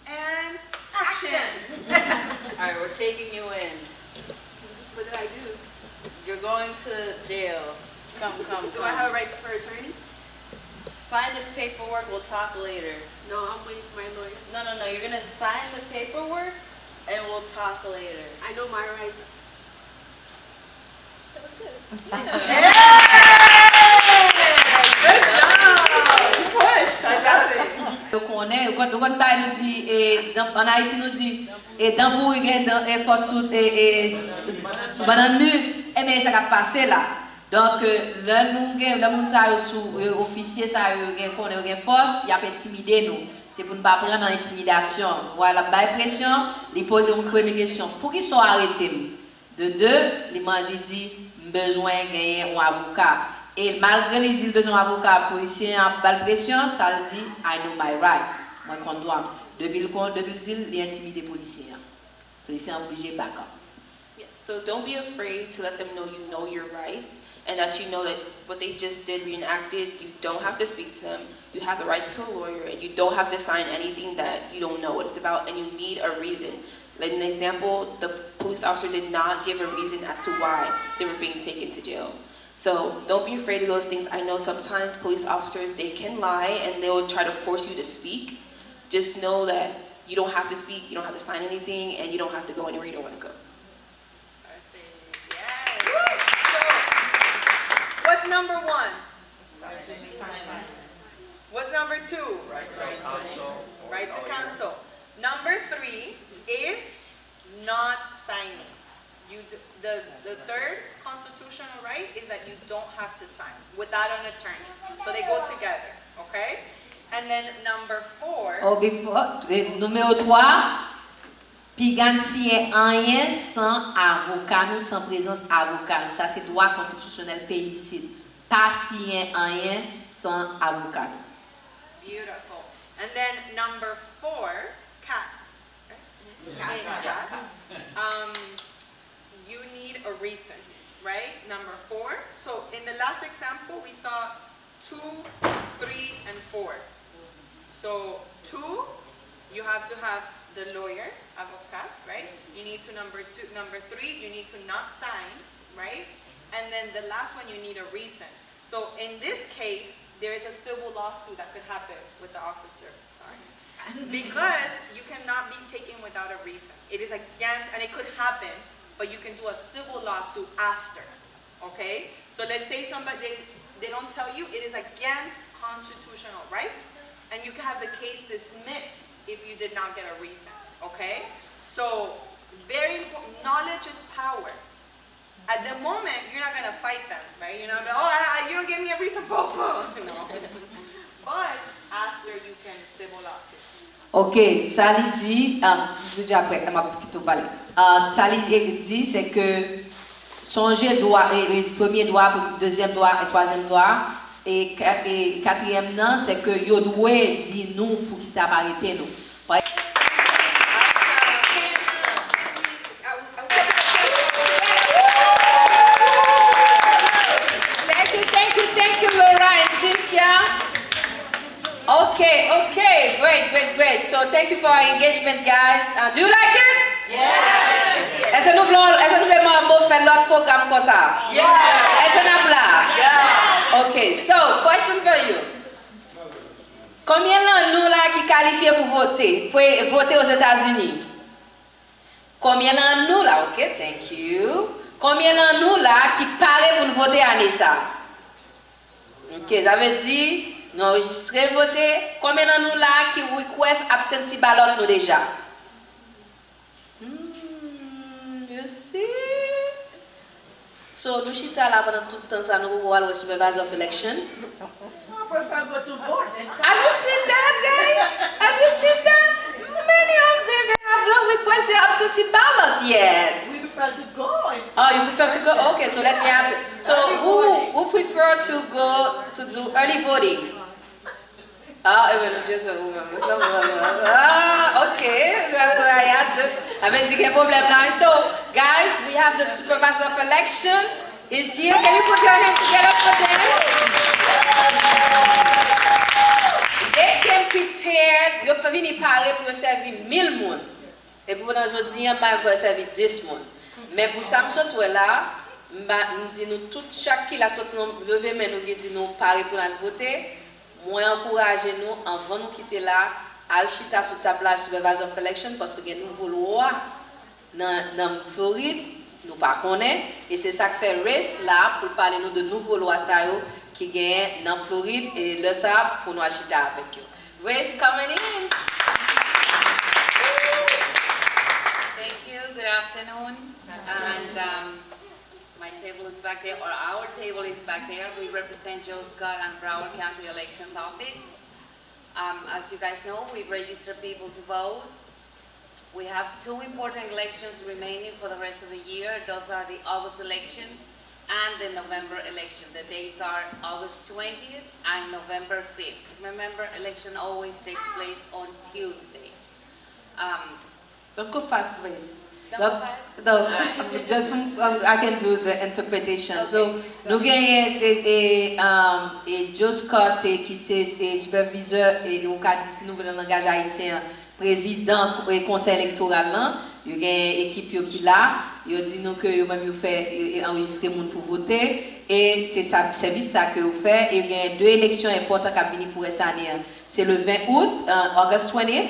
And action. All right, we're taking you in. What did I do? You're going to jail. Come. Do I have a right for attorney? Sign this paperwork, we'll talk later. No, I'm waiting for my lawyer. No, you're gonna sign the paperwork and we'll talk later. I know my rights. That was good. Hey! Good job! You pushed, I got it. Nous dit, en Haïti nous dit, et dans pour y force sous banane nu, et mais ça va passer là. Donc le monde ça sous officier ça qu'on a force, il a intimider nous. C'est pour ne pas prendre en intimidation. Voilà, pas pression, il pose une première question. Pour qu'ils soient arrêtés. De deux, les mandats dit besoin gagner un avocat. Et malgré les îles besoin d'un avocat policier en bas pression, ça le dit I know my right. Moi qu'on doit depuis le deal les intimider policiers. Policiers obligés back up. Yes. So don't be afraid to let them know your rights and that you know that what they just did reenacted, you don't have to speak to them. You have the right to a lawyer and you don't have to sign anything that you don't know what it's about and you need a reason. Like an example, the police officer did not give a reason as to why they were being taken to jail. So don't be afraid of those things. I know sometimes police officers, they can lie and they will try to force you to speak. Just know that you don't have to speak, you don't have to sign anything, and you don't have to go anywhere you don't want to go. Yes. So, what's number 1? What's number 2? Right to counsel. Right to counsel. Number 3 is not signing. The third constitutional right is that you don't have to sign without an attorney. So they go together, okay? And then number 4. Numéro 3, puis gagne signer rien sans avocat, nous sans présence avocat. Ça c'est droit constitutionnel pays ici. Pas signer rien sans avocat. Beautiful. And then number 4, cats. Right? Cats. You need a reason, right? Number 4. So in the last example, we saw 2, 3, and 4. So 2, you have to have the lawyer, avocat, right? You need to number 3, you need to not sign, right? And then the last one, you need a reason. So in this case, there is a civil lawsuit that could happen with the officer. Sorry. Because you cannot be taken without a reason. It is against, and it could happen, but you can do a civil lawsuit after. Okay? So let's say somebody, they don't tell you, it is against constitutional rights, and you can have the case dismissed if you did not get a reason. Okay? So, very important. Knowledge is power. At the moment, you're not going to fight them, right? You're not going to, oh, you don't give me a reason, boom, boom. No. But after you can civil lawsuit. Ok, ça lui dit, je dis après, ça lui dit, c'est que songer droit, premier droit, deuxième droit et troisième droit, et quatrième non, c'est que yo doit dire nous pour qu'il s'arrête nous. Thank you, Laura and Cynthia. Okay, great. So thank you for our engagement, guys. Do you like it? Yes. Est-ce que nous voulons faire l'autre programme comme ça? Yes. Est-ce que nous là? Yes. Okay, so question for you. Combien de nous là qui qualifiés pour voter aux États-Unis? Combien de nous là? Ok, thank you. Combien de nous là qui paraît pour voter à ça? Ok, ça veut dire nous enregistrer voter. Combien de nous là qui request absentee ballot nous déjà? You see? So nous chita là pendant tout le temps ça nous voir le supervisor of election. I prefer go to vote. Have you seen that, guys? Have you seen that? Many of them they have not requested absentee ballot yet. We prefer to go. Oh, you prefer to go? Okay, so let me ask it. So who prefer to go to do early voting? Okay, so I had the problem now. So, guys, we have the supervisor of election is here. Can you put your hand together for them? They came prepared. Ils peuvent venir parler pour servir 1000 personnes. Et pour aujourd'hui, ils peuvent servir 10 personnes. Mais pour ça, nous là, nous disons tout chaque qui a sauté levé, mais nous disons parler pour voter. Moi, encouragez nous, avant de quitter là, à chita sur table supervisor of election, parce que nous nouveau loi dans Floride, nous ne connaissons pas. Et c'est ça que fait race là, pour parler nous de nouveaux lois qui gagnent dans Floride, et le ça pour nous chita avec eux. Race coming in. Thank you, good afternoon. And my table is back there, or our table is back there. We represent Joe Scott and Broward County Elections Office. As you guys know, we register people to vote. We have 2 important elections remaining for the rest of the year. Those are the August election and the November election. The dates are August 20th and November 5th. Remember, election always takes place on Tuesday. Don't go fast, please. Just I can do the interpretation. Okay. So, nous avons Joe Scott qui est superviseur et nous avons dit si nous voulons langage haïtien, président du conseil électoral là, il y a une équipe qui là, il dit nous que même fait enregistrer monde pour voter et c'est ça service ça que vous fait et il y a 2 élections importantes qui viennent pour cette année. C'est le 20 août, August 20th,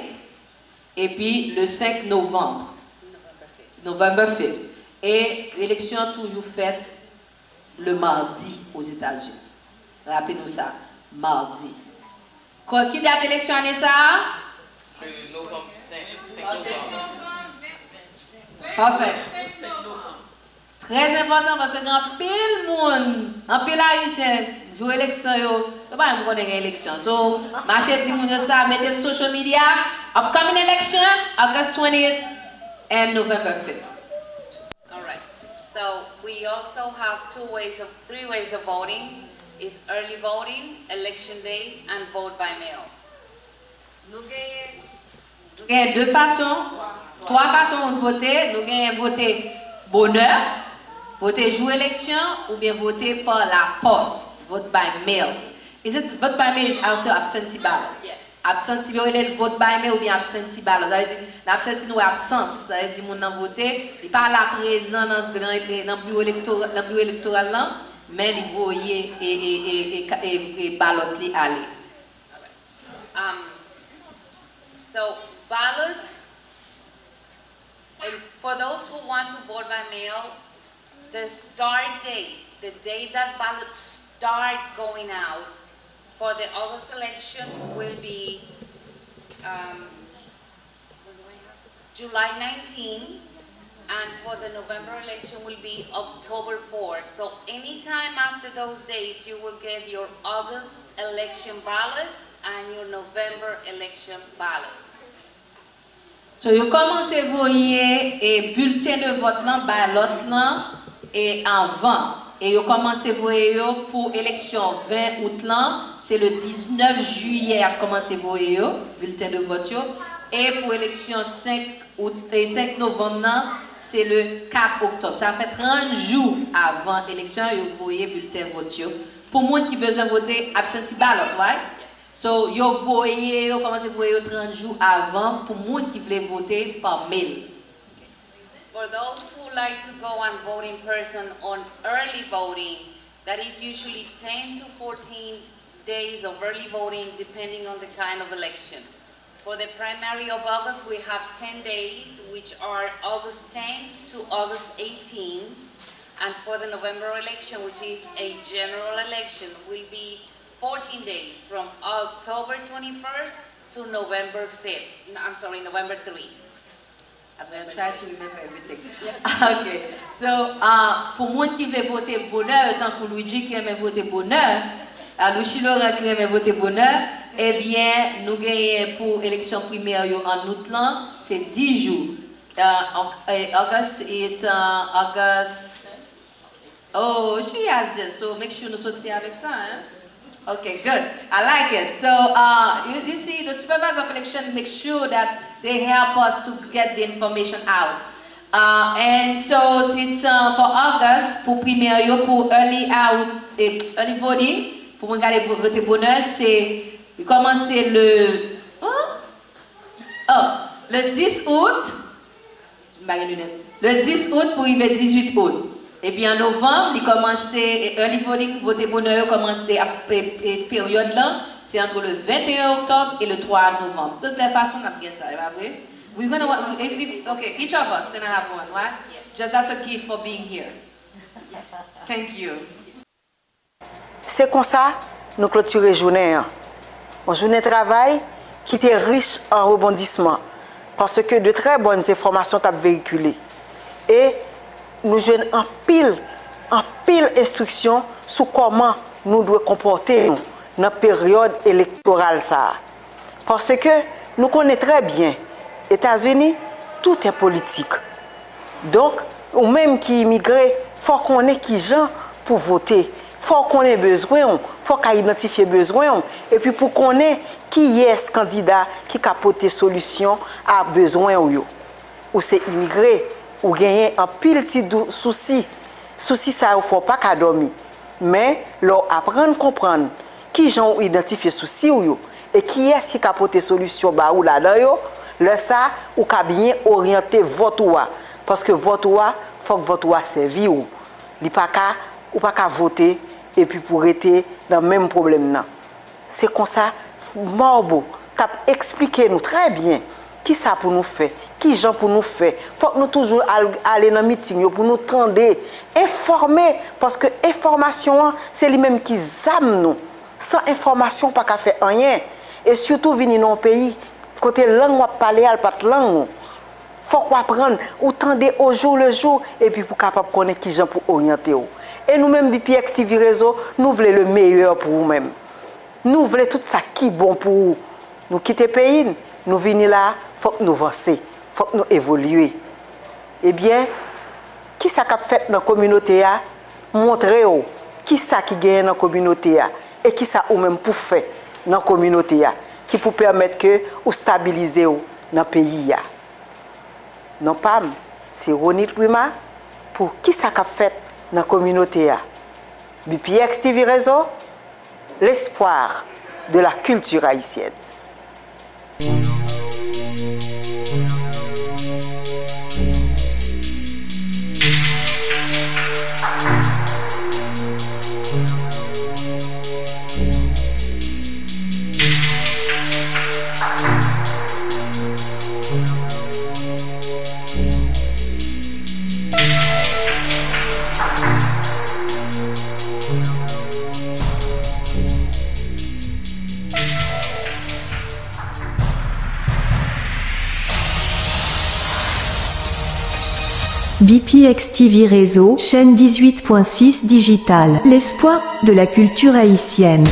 et puis le 5 novembre. November 5th. Et l'élection toujours faite le mardi aux États-Unis. Rappelez-nous ça, mardi. Qui date l'élection année ça? C'est novembre 5 novembre. Parfait. Très important parce que dans pile monde, en pile haïtien, jouer élection yo, pas me connaître élection. So, marchez dit moun ça, mettez sur social media, upcoming election, August 20th and November 5th. All right. So we also have 3 ways of voting. Is early voting, election day, and vote by mail. Nous gagnons 2 façons, 3 façons de voter. Nous gagnons voter bonheur, voter jour élection, ou bien voter par la poste, vote by mail. Is it vote by mail is also absentee ballot? Yes. Absentee vote by mail ou bien absentee ballot. Ça veut dire l'absentee nous absence. Ça veut dire mon nan voter, il pas là présent dans le bureau électoral là, mais il voyait et ballot li aller. So ballots, and for those who want to vote by mail, the start date, the day that ballots start going out for the August election will be July 19, and for the November election will be October 4. So anytime after those days, you will get your August election ballot and your November election ballot. So, vous commencez à voyer et bulletin de vote là, ballot là, et avant. Et vous commencez à voyer pour l'élection 20 août là, c'est le 19 juillet à commencer à voyer bulletin de vote. Et pour l'élection 5 août et 5 novembre là, c'est le 4 octobre. Ça fait 30 jours avant l'élection, vous voyez bulletin de vote. Pour moi qui besoin de voter, absentee ballot, right? So, vous voyez, vous commencez à voyer 30 jours avant pour moi qui voulait voter par mail. For those who like to go and vote in person on early voting, that is usually 10 to 14 days of early voting depending on the kind of election. For the primary of August, we have 10 days, which are August 10 to August 18. And for the November election, which is a general election, will be 14 days from October 21st to November 5th. I'm sorry, November 3. I'm going to try to remember everything. Okay. So, pour moi qui veut voter bonheur, tant que Luigi qui aime voter bonheur, Luchi Laurent qui aime voter bonheur, eh bien, nous gagnons pour l'élection primaire en août, c'est 10 jours. August, it's August. Oh, she has this, so make sure nous sortir avec ça, hein? Okay, good. I like it. So, you see, the supervisor of election makes sure that they help us to get the information out. And so, it's for August, pour primaire, pour early voting, pour regarder voter bonheur, c'est commencer le 10 août, le 10 août pour arriver 18 août. Et puis en novembre, il commence, early voting, voter bonheur, commence à cette période-là, c'est entre le 21 octobre et le 3 novembre. De toute façon, on a bien ça, pas vrai? We're gonna, okay, each of us gonna have one, right? Just as a gift for being here. Thank you. C'est comme ça, nous clôturons la journée. Une journée de travail qui était riche en rebondissements, parce que de très bonnes informations sont véhiculées. Et nous jouons en pile instruction sur comment nous devons comporter dans la période électorale. Parce que nous connaissons très bien, États-Unis, tout est politique. Donc, ou même qui immigrent, il faut qu'on ait qui gens pour voter. Il faut qu'on ait besoin, il faut qu'on identifie besoin. Et puis pour qu'on ait qui est ce candidat qui a apporté solution à besoin ou c'est immigré. Ou gagner un pile petit souci. Souci ça, il ne faut pas qu'à dormir. Mais, leur apprendre à comprendre qui j'ont identifié souci ou et qui est-ce qui a apporté solution ou là-dedans, là ça, ou qu'à bien orienter votre voix. Parce que votre voix, il faut que votre voix serve ou. Il pas qu'à voter et puis pour être dans le même problème. C'est comme ça, MHARBO, tu as expliqué nous très bien. Qui ça pour nous faire? Qui gens pour nous faire? Il faut que nous toujours aller dans le meeting pour nous tendre, informer. Parce que l'information, c'est lui-même qui zame nous. Sans information, pas qu'à faire rien. Et surtout, venir dans un pays, côté langue, on parler, elle pas de langue. Il faut qu'on apprenne, ou tendre au jour le jour, et puis pour capable connaître qui gens pour orienter. Et nous-mêmes, BPX TV Réseau, nous voulons le meilleur pour nous-mêmes. Nous voulons tout ça qui est bon pour nous. Nous quitter le pays. Nous venons là, il faut que nous avancions, il faut que nous évoluions. Eh bien, qui ça a fait dans la communauté? Montrez qui ça qui gagne dans la communauté et qui ça ou même pour faire dans la communauté qui pour permettre que vous stabiliser dans le pays. Non pas, c'est Ronit Wima pour qui ça a fait dans la communauté. BPX TV Réseau, l'espoir de la culture haïtienne. BPX TV Réseau, chaîne 18.6 digitale, l'espoir de la culture haïtienne.